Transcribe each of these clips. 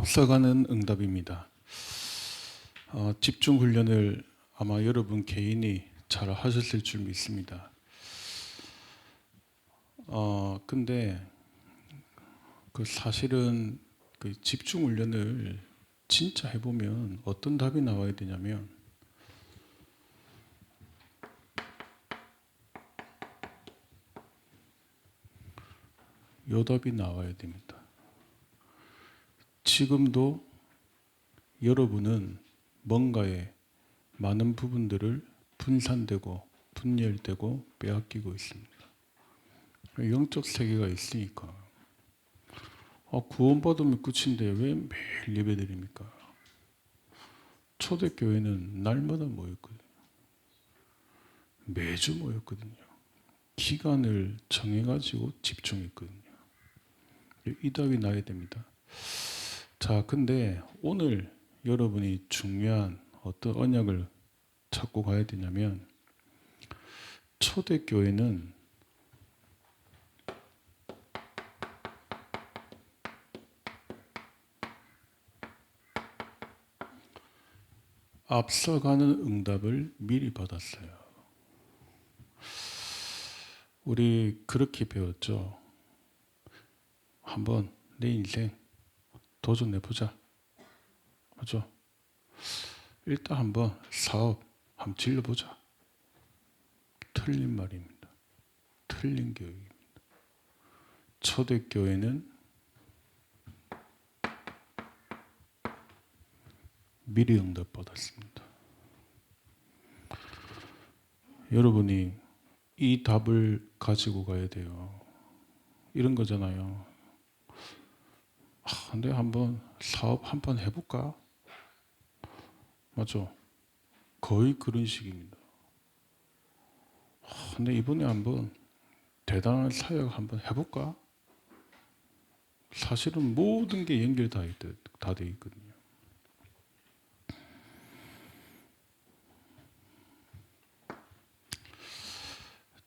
앞서가는 응답입니다. 집중 훈련을 아마 여러분 개인이 잘 하셨을 줄 믿습니다. 근데 사실은 집중 훈련을 진짜 해보면 어떤 답이 나와야 되냐면 요 답이 나와야 됩니다. 지금도 여러분은 뭔가에 많은 부분들을 분산되고 분열되고 빼앗기고 있습니다. 영적 세계가 있으니까 구원받으면 끝인데 왜 매일 예배드립니까? 초대교회는 날마다 모였거든요. 매주 모였거든요. 기간을 정해가지고 집중했거든요. 이 답이 나야 됩니다. 자, 근데 오늘 여러분이 중요한 어떤 언약을 찾고 가야 되냐면 초대교회는 앞서가는 응답을 미리 받았어요. 우리 그렇게 배웠죠. 한번 내 인생 도전해보자. 맞죠? 일단 한번 사업 한번 질러보자. 틀린 말입니다. 틀린 교육입니다. 초대교회는 미리 응답 받았습니다. 여러분이 이 답을 가지고 가야 돼요. 이런 거잖아요. 근데 한번 사업 한번 해볼까? 맞죠? 거의 그런 식입니다. 근데 이번에 한번 대단한 사역 한번 해볼까? 사실은 모든 게 연결 다 돼 있거든요.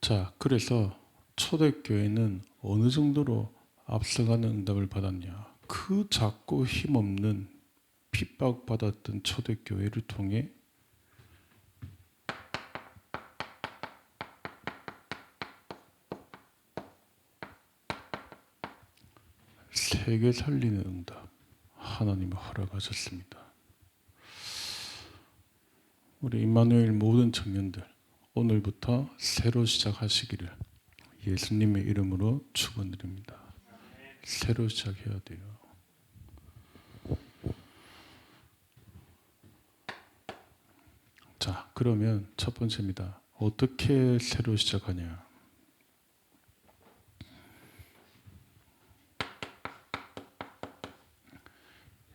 자, 그래서 초대교회는 어느 정도로 앞서가는 응답을 받았냐? 그 작고 힘없는 핍박받았던 초대교회를 통해 세계 살리는 응답 하나님이 허락하셨습니다. 우리 임마누엘 모든 청년들 오늘부터 새로 시작하시기를 예수님의 이름으로 축원드립니다. 새로 시작해야 돼요. 자, 그러면 첫 번째입니다. 어떻게 새로 시작하냐?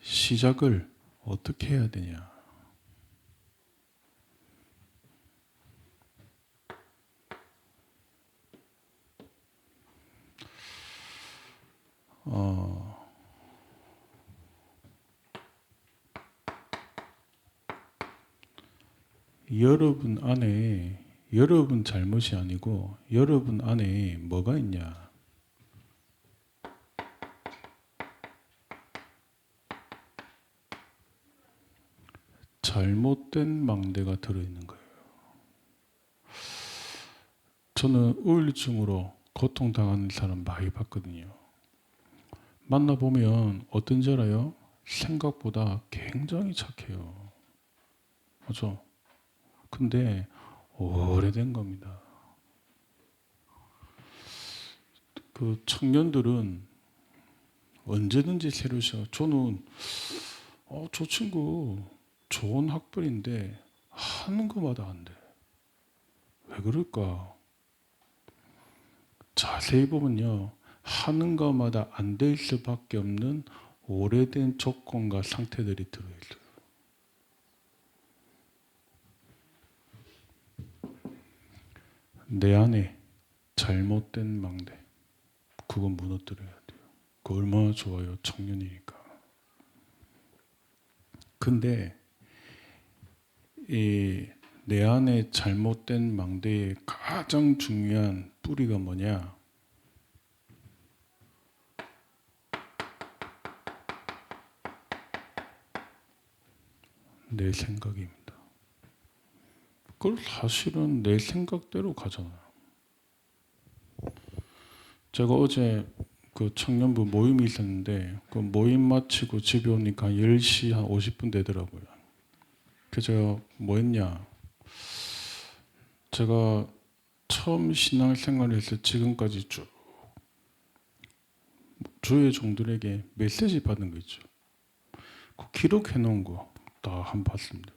시작을 어떻게 해야 되냐? 여러분 안에 여러분 잘못이 아니고 여러분 안에 뭐가 있냐? 잘못된 망대가 들어있는 거예요. 저는 우울증으로 고통당하는 사람 많이 봤거든요. 만나보면 어떤지 알아요? 생각보다 굉장히 착해요. 맞죠? 근데 오래된 겁니다. 그 청년들은 언제든지 새로 시작. 저는 저 친구 좋은 학벌인데 하는 것마다 안 돼. 왜 그럴까? 자세히 보면요. 하는 것마다 안 될 수밖에 없는 오래된 조건과 상태들이 들어있어요. 내 안에 잘못된 망대, 그건 무너뜨려야 돼요. 그거 얼마나 좋아요, 청년이니까. 근데 내 안에 잘못된 망대의 가장 중요한 뿌리가 뭐냐? 내 생각입니다. 그걸 사실은 내 생각대로 가잖아요. 제가 어제 그 청년부 모임이 있었는데 그 모임 마치고 집에 오니까 10시 한 50분 되더라고요. 그래서 제가 뭐 했냐. 제가 처음 신앙생활에서 지금까지 쭉 주의 종들에게 메시지 받은 거 있죠. 그 기록해 놓은 거 다 한번 봤습니다.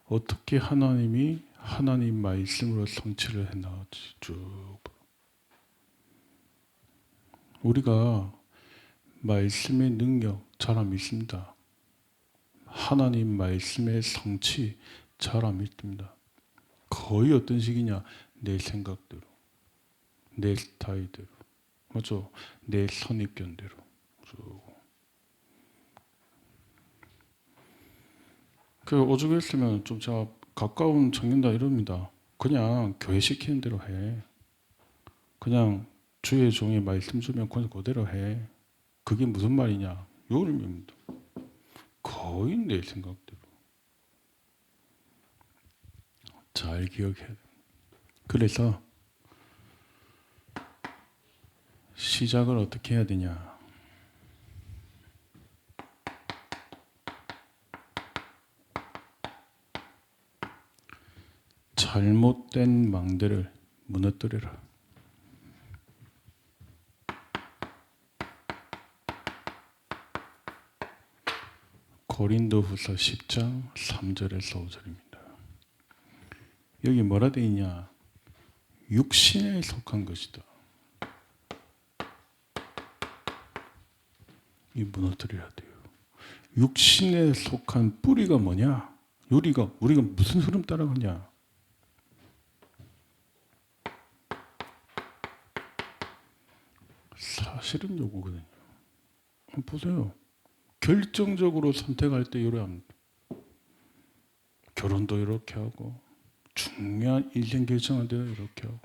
어떻게 하나님이 하나님 말씀으로 성취를 해나갈지 쭉. 우리가 말씀의 능력 잘 안 믿습니다. 하나님 말씀의 성취 잘 안 믿습니다. 거의 어떤 식이냐? 내 생각대로, 내 스타일대로, 맞죠? 내 선입견대로 쭉. 그 오죽 했으면 좀 제가 가까운 청년들 이럽니다. 그냥 교회 시키는 대로 해. 그냥 주의 종이 말씀 주면 그냥 그대로 해. 그게 무슨 말이냐? 요 의미입니다. 거의 내 생각대로. 잘 기억해야 돼. 그래서 시작을 어떻게 해야 되냐? 잘못된 망대를 무너뜨려라. 고린도후서 10장 3절에서 5절입니다. 여기 뭐라 되어 있냐? 육신에 속한 것이다. 이 무너뜨려야 돼요. 육신에 속한 뿌리가 뭐냐? 우리가 무슨 흐름 따라가냐? 사실은 요거거든요. 한번 보세요. 결정적으로 선택할 때 이래 합니다. 결혼도 이렇게 하고 중요한 인생 결정할 때도 이렇게 하고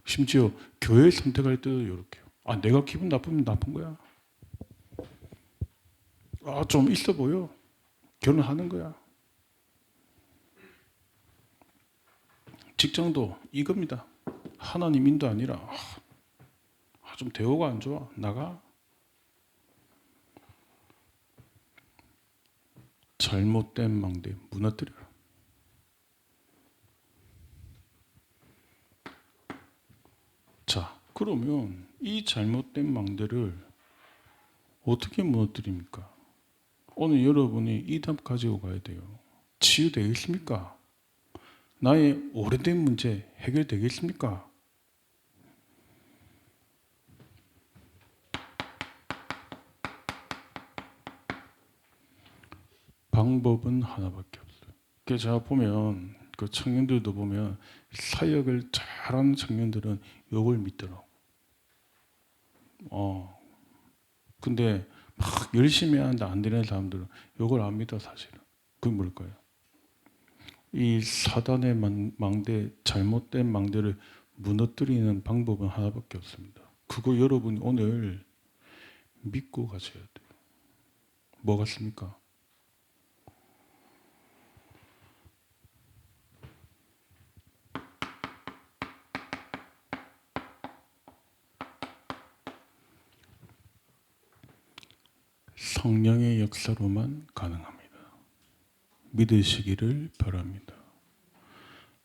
심지어 교회 선택할 때도 이렇게 해요. 아, 내가 기분 나쁘면 나쁜 거야. 아, 좀 있어 보여. 결혼하는 거야. 직장도 이겁니다. 하나님 인도 아니라 좀 대우가 안 좋아. 나가. 잘못된 망대 무너뜨려라. 자, 그러면 이 잘못된 망대를 어떻게 무너뜨립니까? 오늘 여러분이 이 답 가지고 가야 돼요. 치유되겠습니까? 나의 오래된 문제 해결되겠습니까? 방법은 하나밖에 없어요. 그래서 제가 보면 그 청년들도 보면 사역을 잘하는 청년들은 욕을 믿더라고. 근데 막 열심히 하는데 안 되는 사람들은 욕을 안 믿어 사실은. 그게 뭘까요? 이 사단의 망대, 잘못된 망대를 무너뜨리는 방법은 하나밖에 없습니다. 그거 여러분이 오늘 믿고 가셔야 돼요. 뭐 같습니까? 성령의 역사로만 가능합니다. 믿으시기를 바랍니다.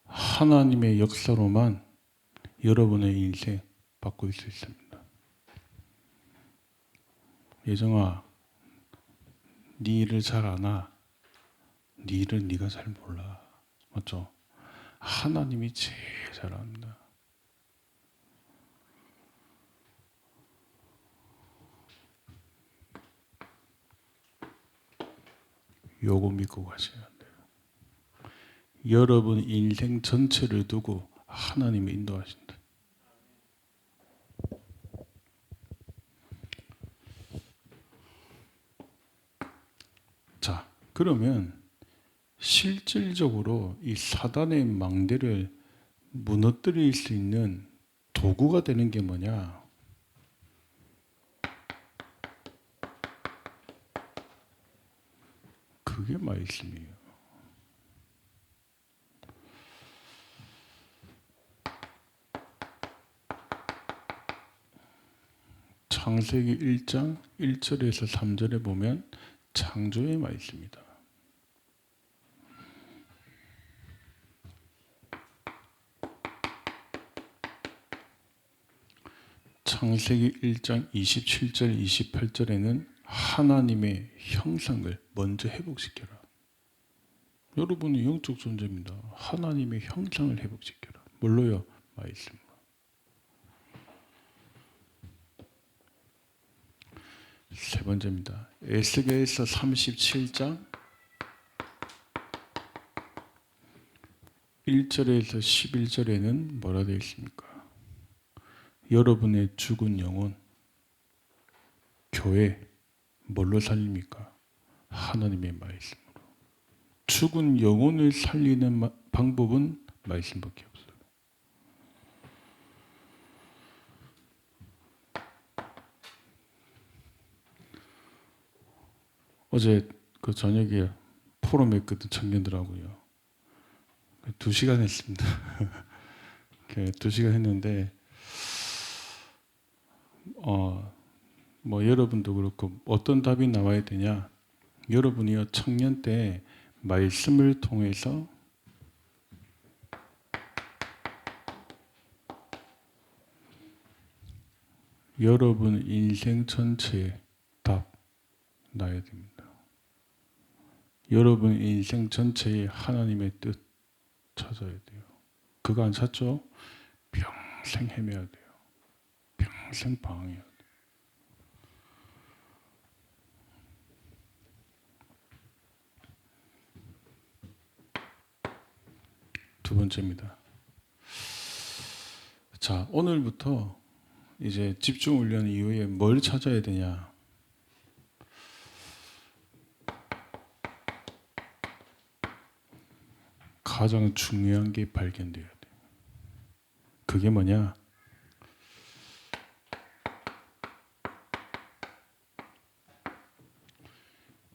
하나님의 역사로만 여러분의 인생 바꿀 수 있습니다. 예정아, 네 일을 잘 아나? 네 일을 네가 잘 몰라. 맞죠? 하나님이 제일 잘 압니다. 요거 믿고 가셔야 돼요. 여러분 인생 전체를 두고 하나님이 인도하신다. 자, 그러면 실질적으로 이 사단의 망대를 무너뜨릴 수 있는 도구가 되는 게 뭐냐? 그게 말씀이에요. 창세기 1장 1절에서 3절에 보면 창조의 말씀입니다. 창세기 1장 27절 28절에는 하나님의 형상을 먼저 회복시켜라. 여러분이 영적 존재입니다. 하나님의 형상을 회복시켜라. 뭘로요? 말씀으로. 세 번째입니다. 에스겔서 37장 1절에서 11절에는 뭐라 되어 있습니까? 여러분의 죽은 영혼, 교회, 뭘로 살립니까? 하나님의 말씀으로. 죽은 영혼을 살리는 방법은 말씀밖에 없어요. 어제 그 저녁에 포럼 했거든, 청년들하고요. 2시간 했습니다. 2시간 했는데, 뭐 여러분도 그렇고 어떤 답이 나와야 되냐? 여러분이요, 청년 때 말씀을 통해서 여러분 인생 전체에 답 나야 됩니다. 여러분 인생 전체에 하나님의 뜻 찾아야 돼요. 그거 안 찾죠? 평생 헤매야 돼요. 평생 방황해야 돼요. 두 번째입니다. 자, 오늘부터 이제 집중 훈련 이후에 뭘 찾아야 되냐? 가장 중요한 게 발견돼야 돼요. 그게 뭐냐?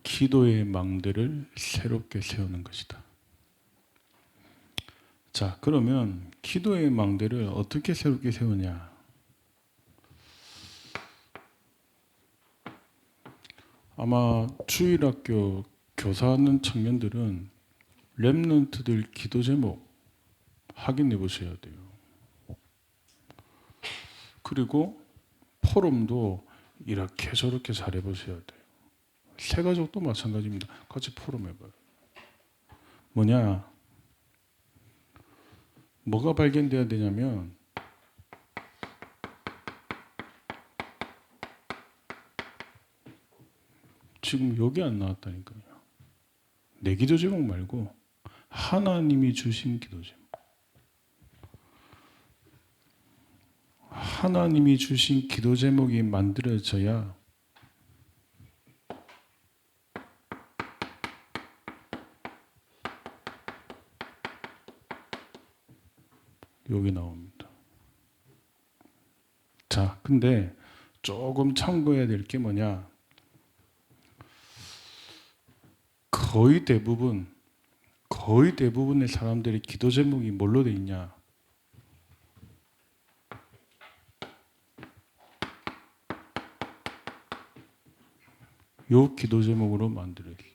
기도의 망대를 새롭게 세우는 것이다. 자, 그러면 기도의 망대를 어떻게 새롭게 세우냐? 아마 주일학교 교사하는 청년들은 렘넌트들 기도 제목 확인해 보셔야 돼요. 그리고 포럼도 이렇게 저렇게 잘해 보셔야 돼요. 새가족도 마찬가지입니다. 같이 포럼 해봐요. 뭐냐? 뭐가 발견돼야 되냐면 지금 여기 안 나왔다니까요. 내 기도 제목 말고 하나님이 주신 기도 제목. 하나님이 주신 기도 제목이 만들어져야 여기 나옵니다. 자, 근데 조금 참고해야 될 게 뭐냐? 거의 대부분의 사람들이 기도 제목이 뭘로 돼 있냐? 요 기도 제목으로 만들어 있어요.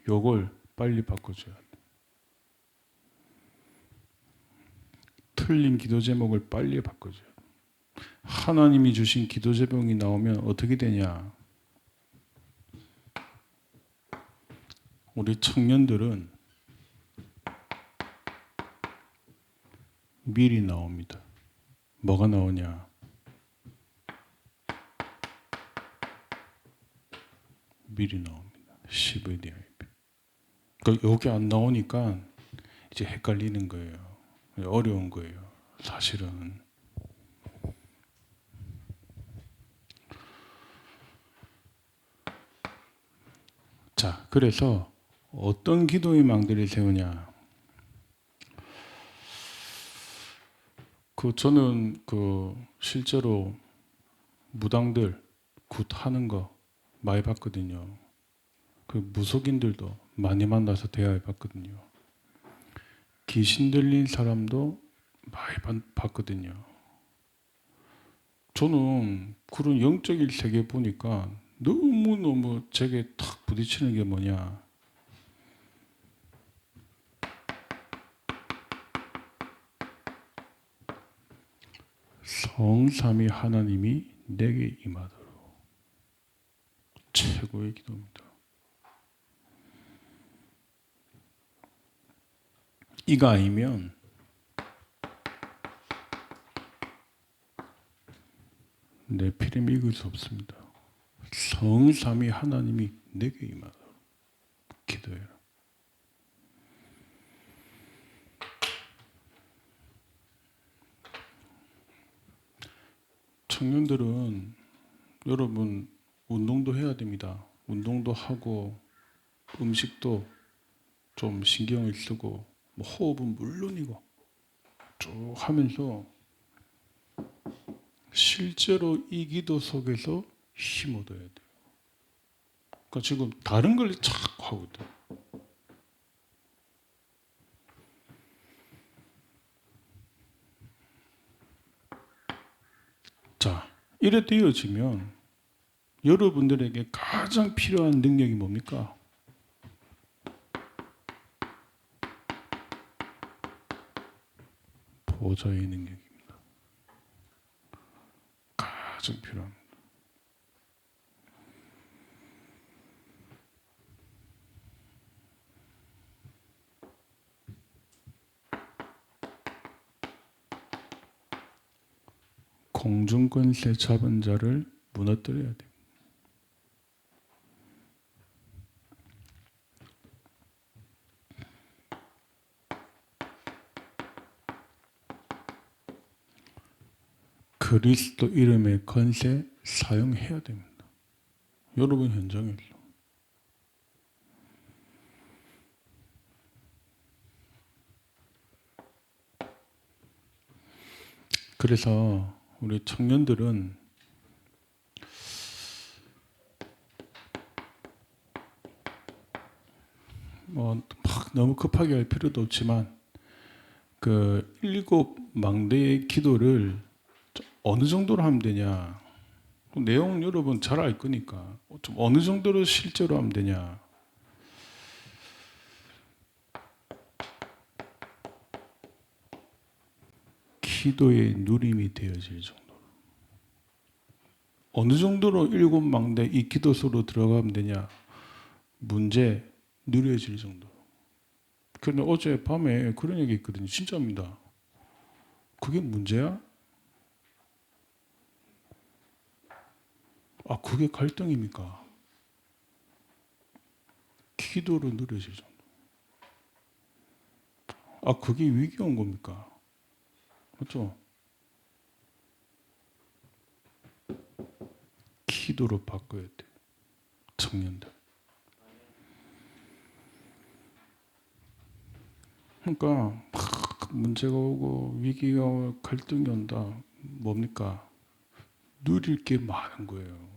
요걸 빨리 바꿔줘야 돼. 틀린 기도 제목을 빨리 바꿔줘야 돼. 하나님이 주신 기도 제목이 나오면 어떻게 되냐? 우리 청년들은 미리 나옵니다. 뭐가 나오냐? 미리 나옵니다. CVDIP. 그러니까 여기 안 나오니까 이제 헷갈리는 거예요. 어려운 거예요. 사실은. 자, 그래서 어떤 기도의 망대를 세우냐? 저는 실제로 무당들 굿 하는 거 많이 봤거든요. 그 무속인들도 많이 만나서 대화해 봤거든요. 귀신 들린 사람도 많이 봤거든요. 저는 그런 영적인 세계 보니까 너무너무 제게 탁 부딪히는 게 뭐냐. 성삼위 하나님이 내게 임하도록. 최고의 기도입니다. 이거 아니면 내 피를 읽을 수 없습니다. 성삼위 하나님이 내게 임하도록 기도해라. 청년들은 여러분 운동도 해야 됩니다. 운동도 하고 음식도 좀 신경을 쓰고 뭐 호흡은 물론이고 쭉 하면서 실제로 이 기도 속에서 힘 얻어야 돼요. 그러니까 지금 다른 걸 자꾸 하고 있다. 자, 이래 되어지면 여러분들에게 가장 필요한 능력이 뭡니까? 보좌의 능력입니다. 가장 필요합니다. 공중권세 잡은 자를 무너뜨려야 됩니다. 그리스도 이름의 권세 사용해야 됩니다. 여러분 현장에서. 그래서 우리 청년들은 뭐 막 너무 급하게 할 필요도 없지만 그 7망대의 기도를 어느 정도로 하면 되냐. 내용 여러분 잘 알 거니까 좀 어느 정도로 실제로 하면 되냐. 기도의 누림이 되어질 정도. 어느 정도로 7망대 이 기도소로 들어가면 되냐. 문제 누려질 정도. 그런데 어제 밤에 그런 얘기 있거든요. 진짜입니다. 그게 문제야? 아, 그게 갈등입니까? 기도로 누려질 정도. 아, 그게 위기 온 겁니까? 맞죠? 기도로 바꿔야 돼. 청년들. 그러니까 막 문제가 오고 위기가 오고 갈등이 온다. 뭡니까? 누릴 게 많은 거예요.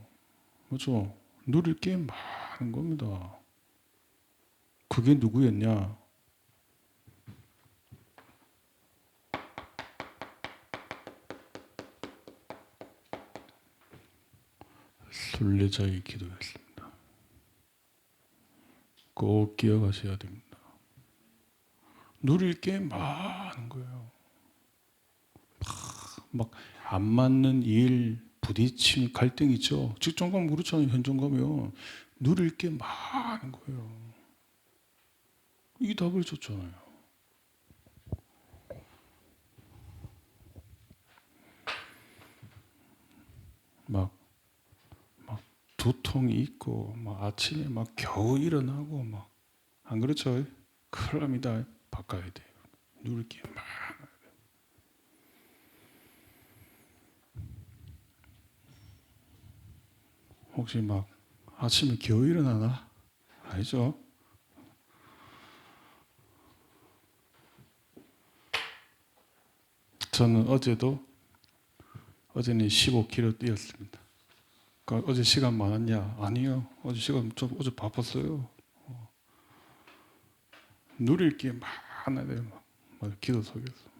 맞죠? 누릴 게 많은 겁니다. 그게 누구였냐? 순례자의 기도였습니다. 꼭 기억하셔야 됩니다. 누릴 게 많은 거예요. 막 안 맞는 일, 부딪힘, 갈등 있죠. 직장 가면 그렇잖아요. 현장 가면 누릴 게 많은 거예요. 이 답을 줬잖아요. 막 두통이 있고, 막 아침에 막 겨우 일어나고, 막 안 그렇죠? 큰일 납니다. 바꿔야 돼요. 누릴 게 많아요. 혹시 막 아침에 겨우 일어나나? 아니죠? 저는 어제는 15km 뛰었습니다. 그러니까 어제 시간 많았냐? 아니요. 어제 시간 어제 바빴어요. 누릴 게 많아야 돼요. 막 기도 속에서.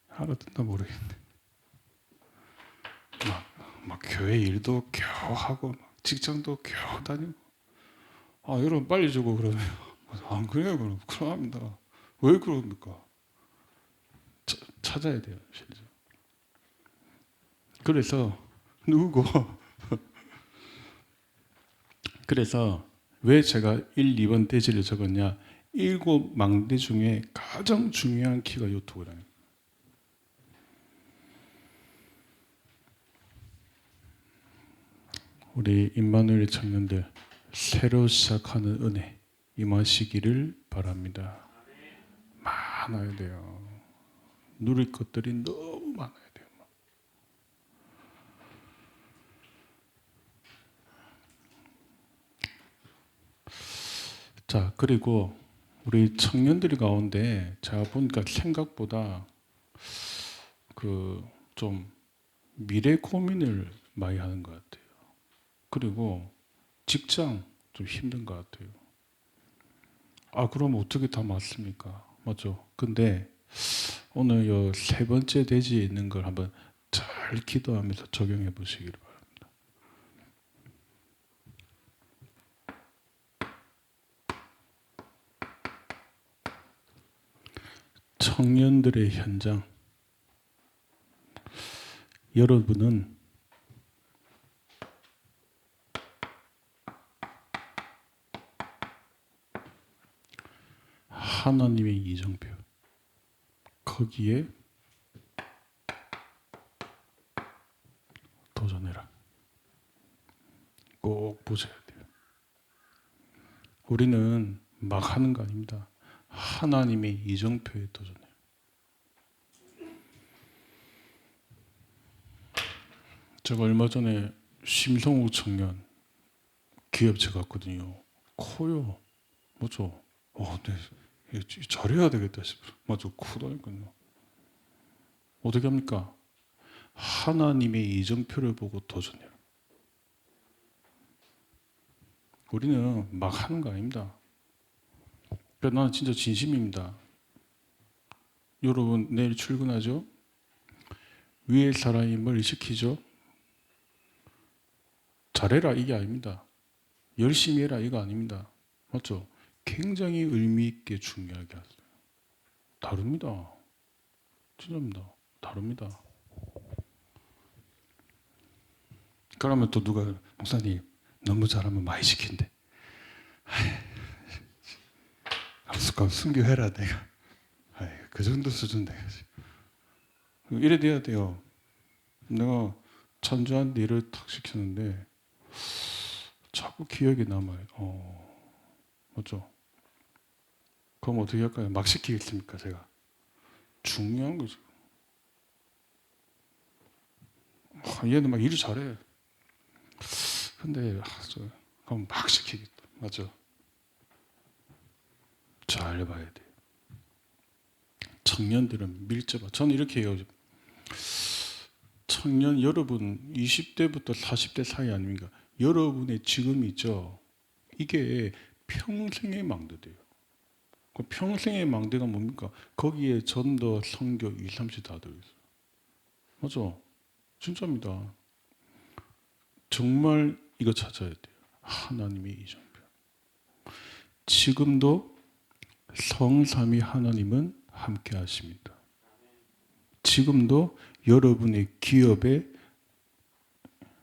알아듣나 모르겠네. 막 교회 일도 겨우 하고 막 직장도 겨우 다니고. 아 여러분 빨리 주고 그러네요. 안 그래요? 그럼 합니다. 왜 그럽니까? 찾아야 돼요, 실제. 그래서 누구고? 그래서 왜 제가 1, 2번 대지를 적었냐? 7망대 중에 가장 중요한 키가 요 두 거라요. 우리 임마누엘 청년들 새로 시작하는 은혜 임하시기를 바랍니다. 많아야 돼요. 누릴 것들이 너무 많아야 돼요. 자, 그리고 우리 청년들 가운데 제가 보니까 생각보다 그 좀 미래 고민을 많이 하는 것 같아요. 그리고 직장 좀 힘든 것 같아요. 아, 그럼 어떻게 다 맞습니까? 맞죠? 근데 오늘 요 세 번째 대지에 있는 걸 한번 잘 기도하면서 적용해 보시기를 바랍니다. 청년들의 현장. 여러분은 하나님의 이정표. 거기에 도전해라. 꼭 보셔야 돼요. 우리는 막 하는 거 아닙니다. 하나님의 이정표에 도전해요. 제가 얼마 전에 심성우 청년 기업체 갔거든요. 커요. 맞죠? 네. 잘해야 되겠다 싶어. 맞죠? 크다니까요. 어떻게 합니까? 하나님의 이정표를 보고 도전해요. 우리는 막 하는 거 아닙니다. 그러니까 나는 진짜 진심입니다. 여러분 내일 출근하죠? 위에 사람이 뭘 시키죠? 잘해라 이게 아닙니다. 열심히 해라 이거 아닙니다. 맞죠? 굉장히 의미 있게 중요하게 하세요. 다릅니다. 진짜입니다. 다릅니다. 그러면 또 누가 목사님 너무 잘하면 많이 시킨대. 그럼 순교해라 내가. 그 정도 수준 돼야지. 이래 돼야 돼요. 내가 천주한테 일을 탁 시켰는데 자꾸 기억이 남아요. 맞죠? 그럼 어떻게 할까요? 막 시키겠습니까 제가? 중요한 거죠. 얘는 막 일을 잘해. 근데 그럼 막 시키겠다. 맞죠? 잘 봐야 돼요. 청년들은 밀접하. 저는 이렇게 해요. 청년 여러분 20대부터 40대 사이 아닙니까? 여러분의 지금이 있죠. 이게 평생의 망대돼요. 그 평생의 망대가 뭡니까? 거기에 전도, 선교, 2, 30 다 들어있어요. 맞죠? 진짜입니다. 정말 이거 찾아야 돼요. 하나님의 이정표. 지금도 성삼위 하나님은 함께 하십니다. 지금도 여러분의 기업에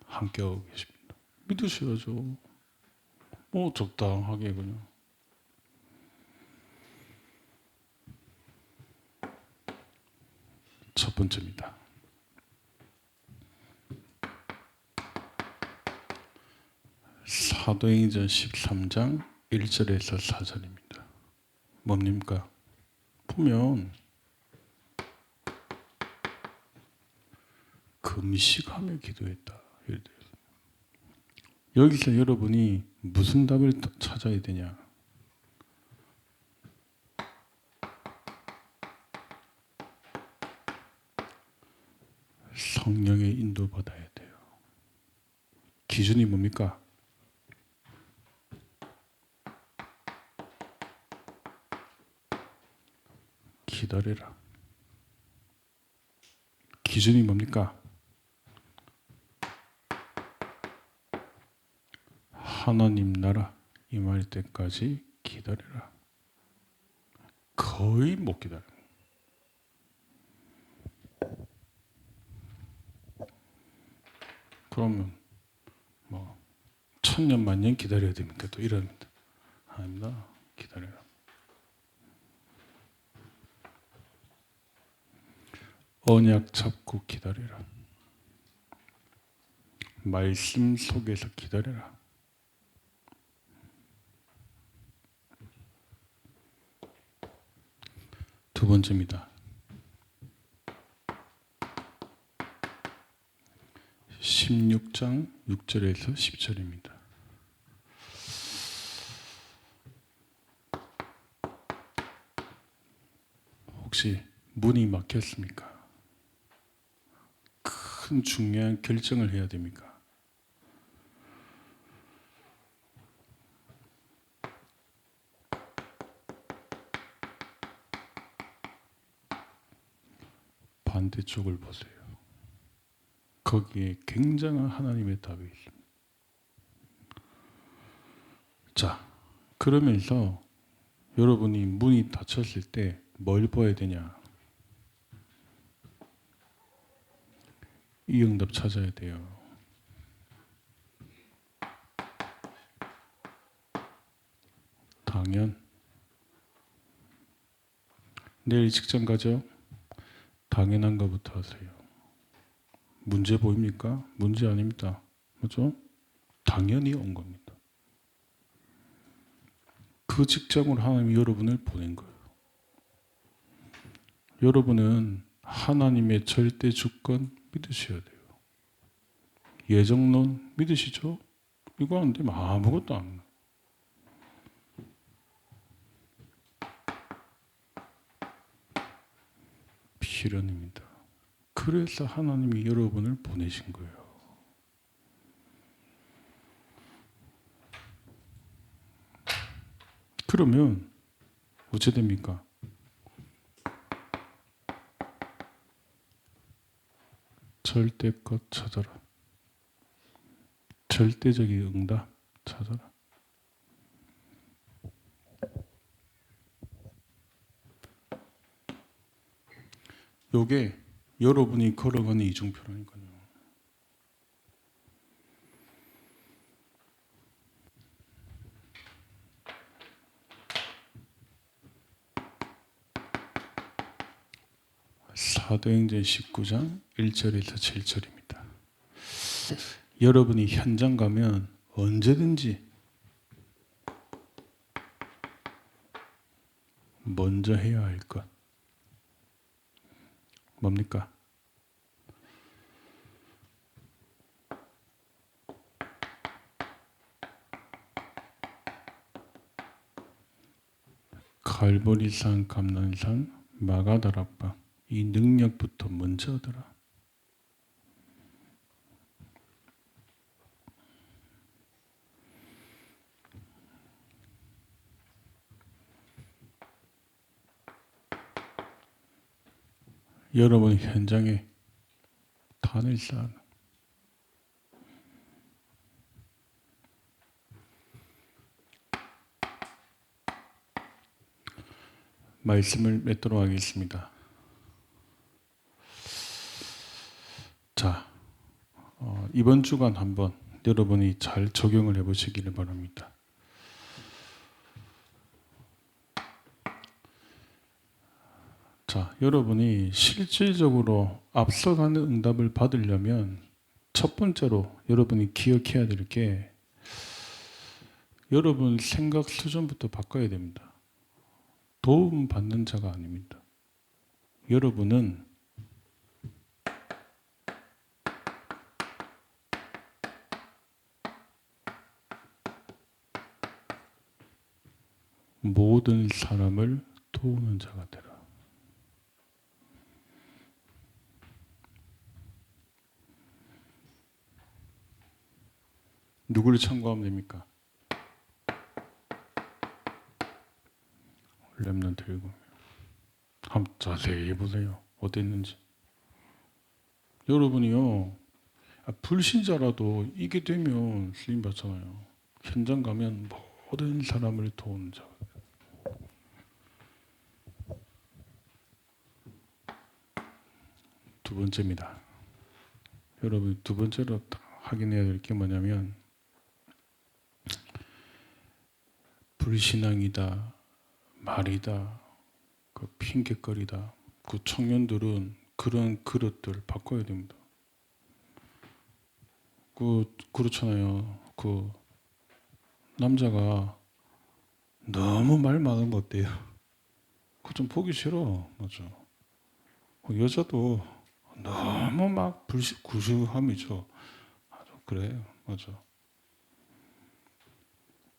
함께하고 계십니다. 믿으셔야죠. 뭐 적당하게 그냥. 첫 번째입니다. 사도행전 13장 1절에서 4절입니다. 뭡니까? 보면 금식하며 기도했다. 여기서 여러분이 무슨 답을 찾아야 되냐? 성령의 인도받아야 돼요. 기준이 뭡니까? 기다려라. 기준이 뭡니까? 하나님 나라 임할 때까지 기다려라. 거의 못 기다려. 그러면 뭐 천년 만년 기다려야 됩니까? 또 이럽니다. 아닙니다. 기다려라. 언약 잡고 기다려라. 말씀 속에서 기다려라. 두 번째입니다. 16장 6절에서 10절입니다. 혹시 문이 막혔습니까? 큰 중요한 결정을 해야 됩니까? 반대쪽을 보세요. 거기에 굉장한 하나님의 답이 있습니다. 자, 그러면서 여러분이 문이 닫혔을 때 뭘 봐야 되냐? 이 응답 찾아야 돼요. 당연. 내일 직장 가죠? 당연한 것부터 하세요. 문제 보입니까? 문제 아닙니다. 그렇죠? 당연히 온 겁니다. 그 직장으로 하나님이 여러분을 보낸 거예요. 여러분은 하나님의 절대 주권 믿으셔야 돼요. 예정론 믿으시죠? 이거 안 되면 아무것도 안 해요. 필연입니다. 그래서 하나님이 여러분을 보내신 거예요. 그러면 어찌 됩니까? 절대껏 찾아라. 절대적인 응답 찾아라. 요게 여러분이 걸어가는 이중표라니까요. 사도행전 19장 1절에서 7절입니다. 여러분이 현장 가면 언제든지 먼저 해야 할 것 뭡니까? 갈보리산, 감난산, 마가다락방 이 능력부터 먼저 하더라. 여러분 현장에 단을 쌓는 말씀을 맺도록 하겠습니다. 자, 이번 주간 한번 여러분이 잘 적용을 해보시기를 바랍니다. 자, 여러분이 실질적으로 앞서가는 응답을 받으려면 첫 번째로 여러분이 기억해야 될 게 여러분 생각 수준부터 바꿔야 됩니다. 도움 받는 자가 아닙니다. 여러분은 모든 사람을 도우는 자가 되라. 누구를 참고하면 됩니까? 렘넌트 7명. 한번 자세히 보세요. 어땠는지. 여러분이요, 불신자라도 이게 되면 쓰임 받잖아요. 현장 가면 모든 사람을 도우는 자. 두 번째입니다. 여러분, 두 번째로 확인해야 될 게 뭐냐면, 불신앙이다, 말이다, 그 핑계거리다. 그 청년들은 그런 그릇들 바꿔야 됩니다. 그렇잖아요. 그 남자가 너무 말 많으면 어때요? 그거 좀 보기 싫어. 맞아. 여자도 너무 막 구수함이죠. 맞아. 그래요. 맞아.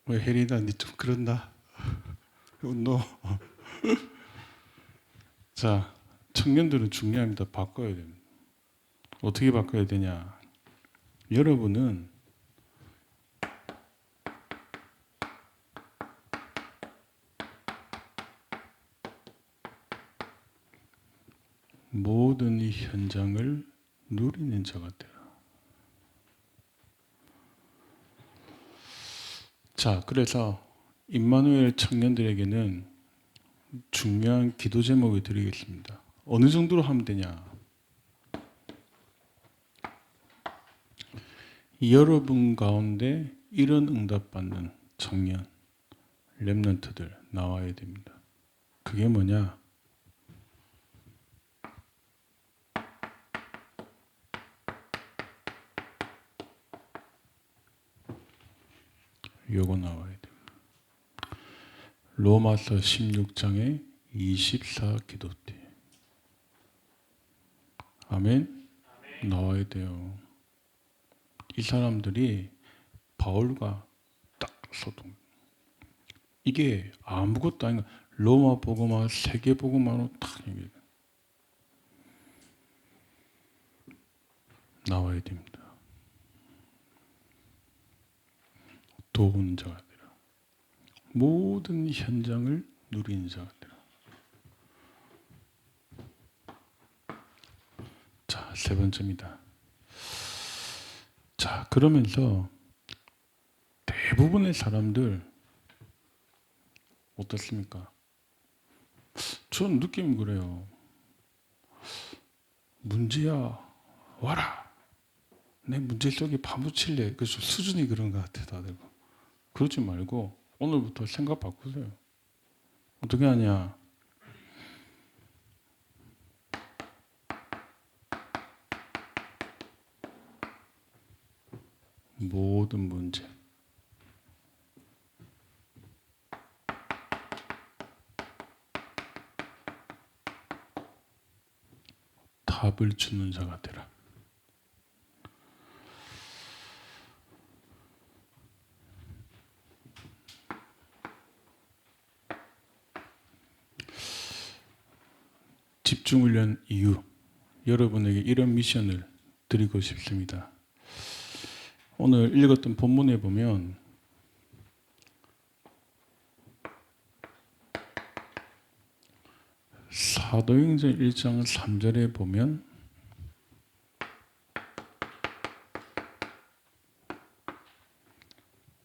왜 혜린아, 니 좀 그런다? 너. 자, 청년들은 중요합니다. 바꿔야 됩니다. 어떻게 바꿔야 되냐? 여러분은 모든 이 현장을 누리는 자가 되라. 자, 그래서 임마누엘 청년들에게는 중요한 기도 제목을 드리겠습니다. 어느 정도로 하면 되냐? 여러분 가운데 이런 응답받는 청년, 렘넌트들 나와야 됩니다. 그게 뭐냐? 요거 나와야 됩니다. 로마서 16장의 24 기도띠. 아멘? 나와야 돼요. 이 사람들이 바울과 딱 소통. 이게 아무것도 아닌 거. 로마 복음화, 세계 복음화로 딱 얘기해. 나와야 됩니다. 도우는 자가 되라. 모든 현장을 누리는 자가 되라. 자, 세 번째입니다. 자, 그러면서 대부분의 사람들 어떻습니까? 전 느낌이 그래요. 문제야, 와라. 내 문제 속에 파묻힐래. 그래서 수준이 그런 것 같아, 다들. 그러지 말고 오늘부터 생각 바꾸세요. 어떻게 하냐? 모든 문제. 답을 주는 자가 되라. 집중훈련 이후 여러분에게 이런 미션을 드리고 싶습니다. 오늘 읽었던 본문에 보면 사도행전 1장 3절에 보면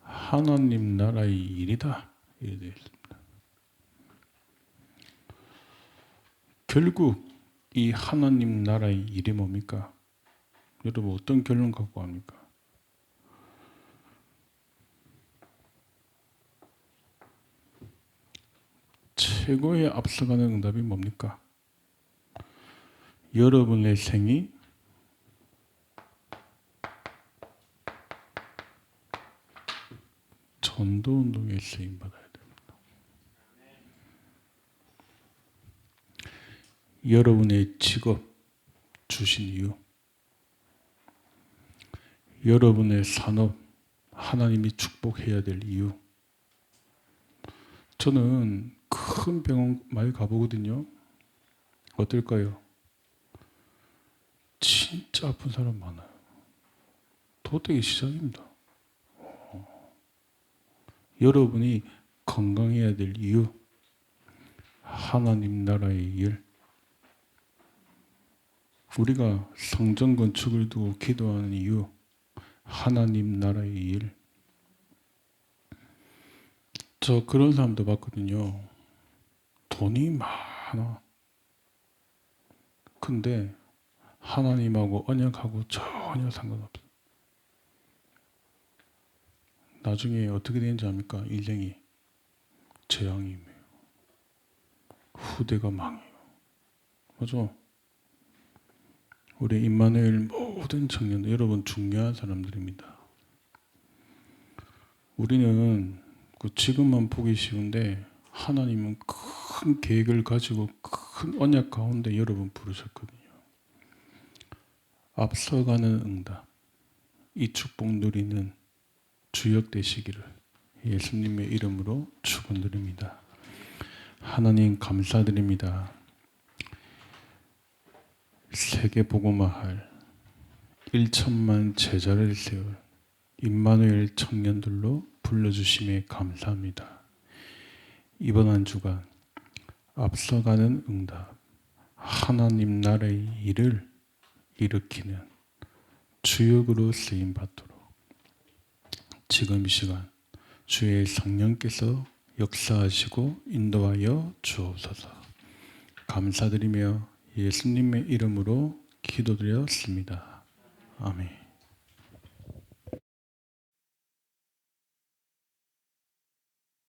하나님 나라의 일이다. 이렇게 되어 있습니다. 결국 이 하나님 나라의 일이 뭡니까? 여러분 어떤 결론 갖고 합니까? 최고의 앞서가는 응답이 뭡니까? 여러분의 생이 전도운동에 쓰임받아야 됩니다. 여러분의 직업 주신 이유, 여러분의 산업 하나님이 축복해야 될 이유. 저는 큰 병원 많이 가보거든요. 어떨까요? 진짜 아픈 사람 많아요. 도덕의 시작입니다. 여러분이 건강해야 될 이유, 하나님 나라의 일. 우리가 성전 건축을 두고 기도하는 이유, 하나님 나라의 일. 저 그런 사람도 봤거든요. 돈이 많아. 근데 하나님하고 언약하고 전혀 상관없어. 나중에 어떻게 되는지 압니까? 인생이 재앙이에요. 후대가 망해요. 맞아. 우리 임마누엘 모든 청년들, 여러분 중요한 사람들입니다. 우리는 지금만 보기 쉬운데 하나님은 큰 계획을 가지고 큰 언약 가운데 여러분 부르셨거든요. 앞서가는 응답, 이 축복 누리는 주역 되시기를 예수님의 이름으로 축원드립니다. 하나님 감사드립니다. 세계 복음화할 1천만 제자를 세울 임마누엘 청년들로 불러주심에 감사합니다. 이번 한 주간 앞서가는 응답, 하나님 나라의 일을 일으키는 주역으로 쓰임 받도록 지금 이 시간 주의 성령께서 역사하시고 인도하여 주옵소서. 감사드리며 예수님의 이름으로 기도드렸습니다. 아멘.